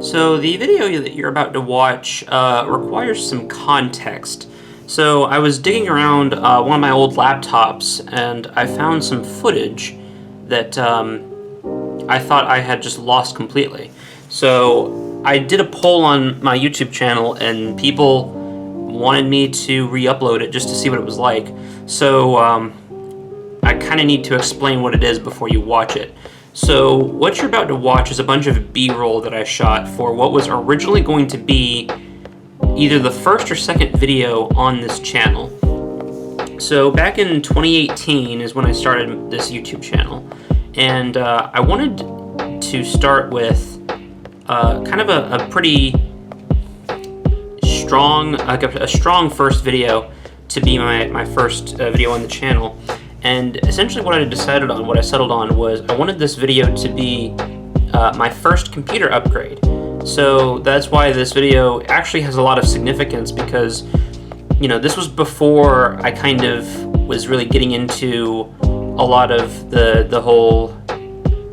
So the video that you're about to watch requires some context. So I was digging around one of my old laptops and I found some footage that I thought I had just lost completely. So I did a poll on my YouTube channel and people wanted me to re-upload it just to see what it was like. So I kind of need to explain what it is before you watch it. So what you're about to watch is a bunch of B-roll that I shot for what was originally going to be either the first or second video on this channel. So back in 2018 is when I started this YouTube channel, and I wanted to start with kind of a pretty strong, a strong first video to be my first video on the channel. And essentially what I decided on, what I settled on, was I wanted this video to be my first computer upgrade. So that's why this video actually has a lot of significance, because, you know, this was before I kind of was really getting into a lot of the whole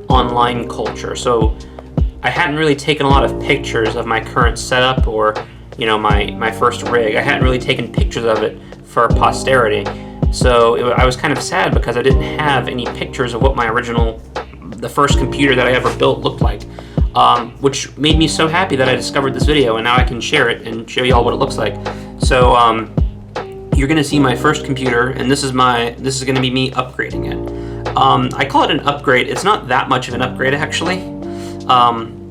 online culture. So I hadn't really taken a lot of pictures of my current setup or, you know, my first rig. I hadn't really taken pictures of it for posterity. So I was kind of sad because I didn't have any pictures of what the first computer that I ever built looked like, which made me so happy that I discovered this video, and now I can share it and show y'all what it looks like. So you're gonna see my first computer, and this is gonna be me upgrading it. I call it an upgrade. It's not that much of an upgrade, actually.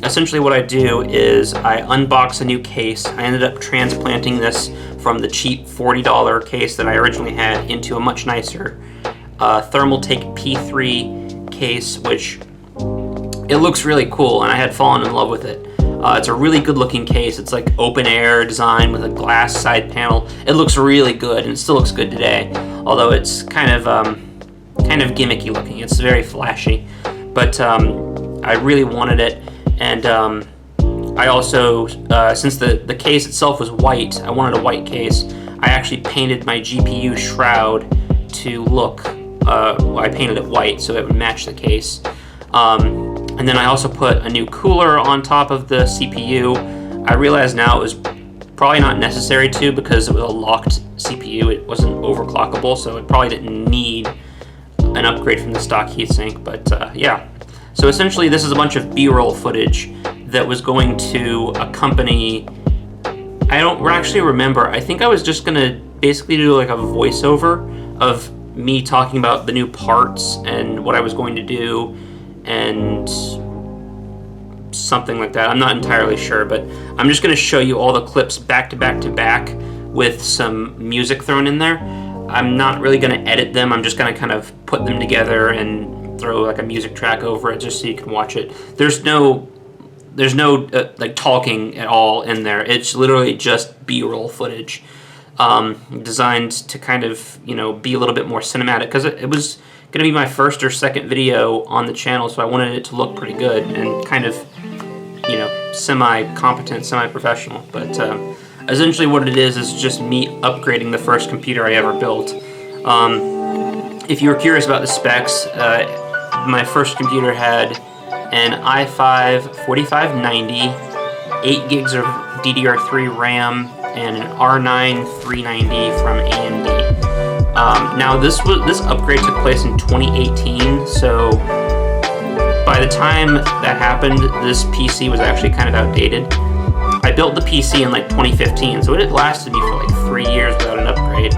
Essentially what I do is I unbox a new case. I ended up transplanting this from the cheap $40 case that I originally had into a much nicer Thermaltake P3 case, which it looks really cool, and I had fallen in love with it. It's a really good looking case. It's like open air design with a glass side panel. It looks really good, and it still looks good today, although it's kind of gimmicky looking. It's very flashy, but I really wanted it. And I also, since the case itself was white, I wanted a white case. I actually painted my GPU shroud to look, I painted it white so it would match the case. And then I also put a new cooler on top of the CPU. I realize now it was probably not necessary to, because it was a locked CPU. It wasn't overclockable, so it probably didn't need an upgrade from the stock heatsink, but yeah. So essentially this is a bunch of B-roll footage that was going to accompany, I don't actually remember, I think I was just gonna basically do like a voiceover of me talking about the new parts and what I was going to do and something like that. I'm not entirely sure, but I'm just gonna show you all the clips back to back to back with some music thrown in there. I'm not really gonna edit them, I'm just gonna kind of put them together and throw like a music track over it just so you can watch it. There's no like talking at all in there. It's literally just B-roll footage, designed to kind of, you know, be a little bit more cinematic, because it was gonna be my first or second video on the channel, so I wanted it to look pretty good and kind of, you know, semi-competent, semi-professional. But essentially what it is just me upgrading the first computer I ever built. If you were curious about the specs, my first computer had an i5-4590, 8 gigs of DDR3 RAM, and an R9 390 from AMD. Now this upgrade took place in 2018, so by the time that happened, this PC was actually kind of outdated. I built the PC in like 2015, so it had lasted me for like 3 years without an upgrade.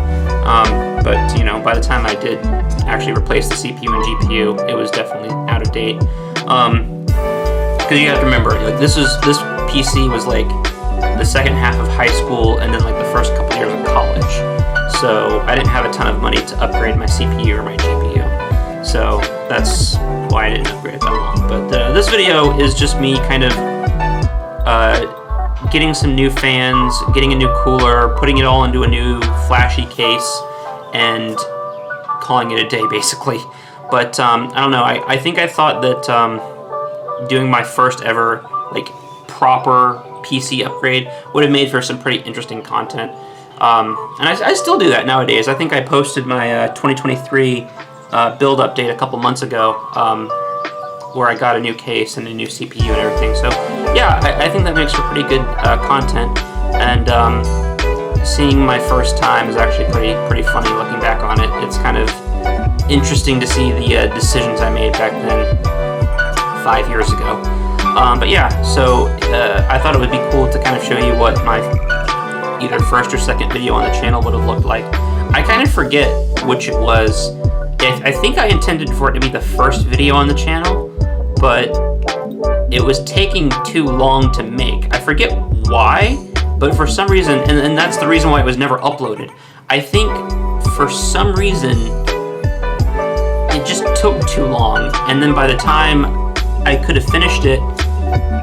But you know, by the time I did actually replace the CPU and GPU, it was definitely out of date. Because you have to remember, like this PC was like the second half of high school and then like the first couple years of college. So I didn't have a ton of money to upgrade my CPU or my GPU. So that's why I didn't upgrade it that long. But this video is just me kind of getting some new fans, getting a new cooler, putting it all into a new flashy case, and calling it a day, basically. But I don't know, I think I thought that doing my first ever like proper PC upgrade would have made for some pretty interesting content. And I still do that nowadays. I think I posted my 2023 build update a couple months ago, where I got a new case and a new CPU and everything. So yeah, I think that makes for pretty good content, and seeing my first time is actually pretty funny looking back on it. It's kind of interesting to see the decisions I made back then 5 years ago. But yeah, so I thought it would be cool to kind of show you what my either first or second video on the channel would have looked like. I kind of forget which it was. I think I intended for it to be the first video on the channel, but it was taking too long to make. I forget why, but for some reason, and that's the reason why it was never uploaded. I think for some reason it just took too long, and then by the time I could have finished it,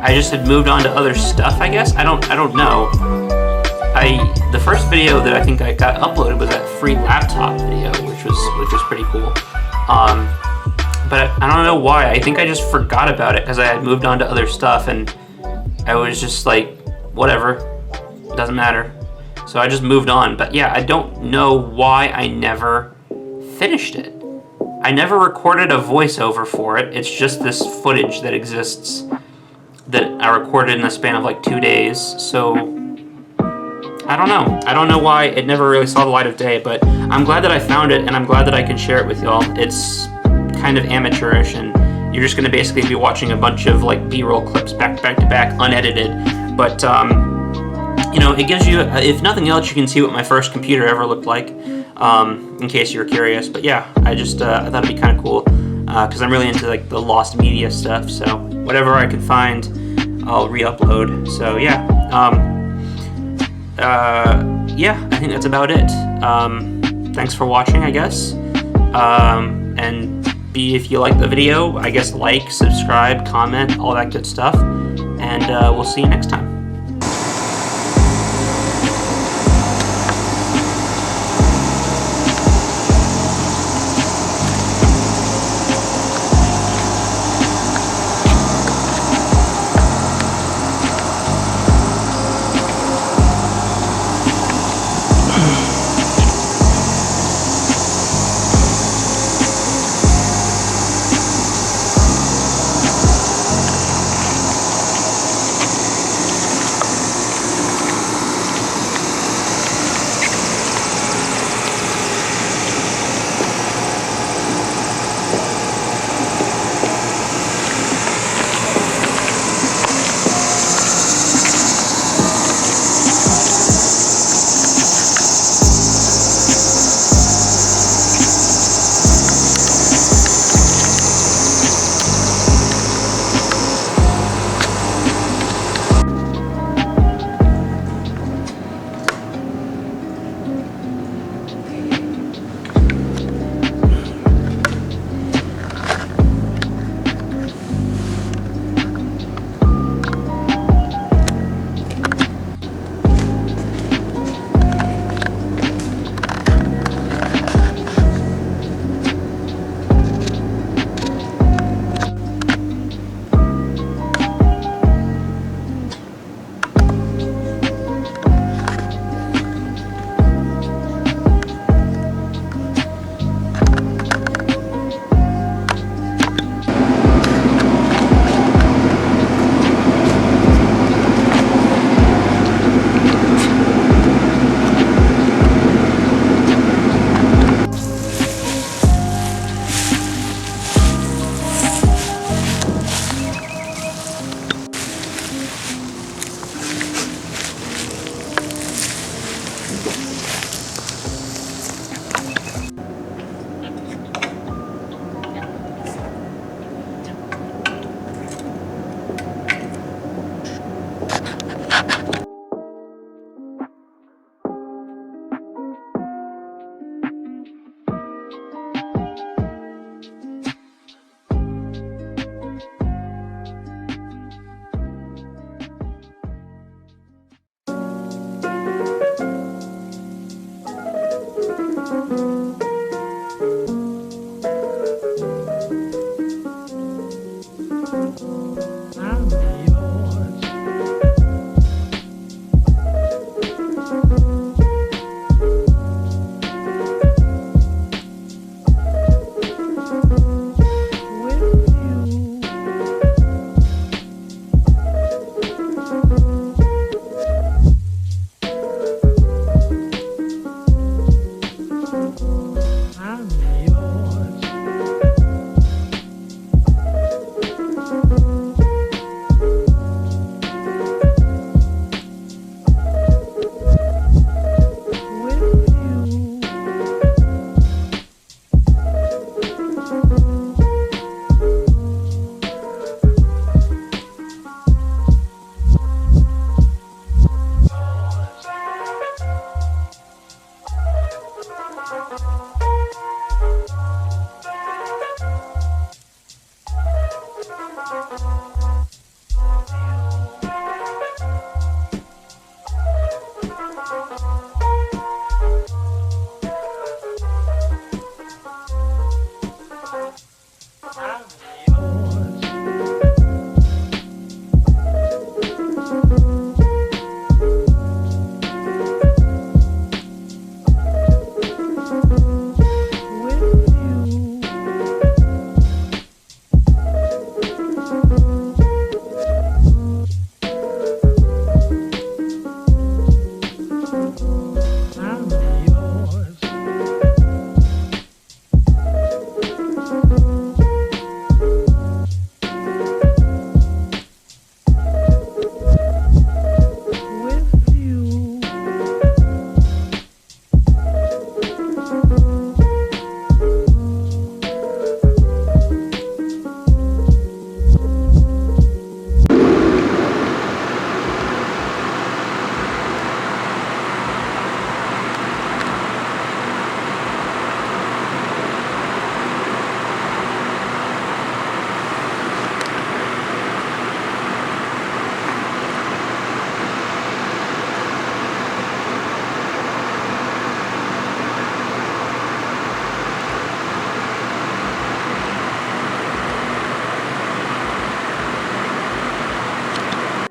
I just had moved on to other stuff, I guess. I don't know. The first video that I think I got uploaded was that free laptop video, which was pretty cool. But I don't know why. I think I just forgot about it because I had moved on to other stuff, and I was just like, whatever, doesn't matter. So I just moved on. But yeah, I don't know why I never finished it. I never recorded a voiceover for it. It's just this footage that exists that I recorded in the span of like 2 days. So I don't know. I don't know why it never really saw the light of day, but I'm glad that I found it, and I'm glad that I can share it with y'all. It's kind of amateurish, and you're just going to basically be watching a bunch of like B-roll clips back to back, unedited. But you know, it gives you, if nothing else, you can see what my first computer ever looked like, in case you're curious. But yeah, I thought it'd be kind of cool, because I'm really into like the lost media stuff. So whatever I can find, I'll re-upload. So yeah, yeah, I think that's about it. Thanks for watching, I guess. And if you like the video, I guess like, subscribe, comment, all that good stuff. And we'll see you next time.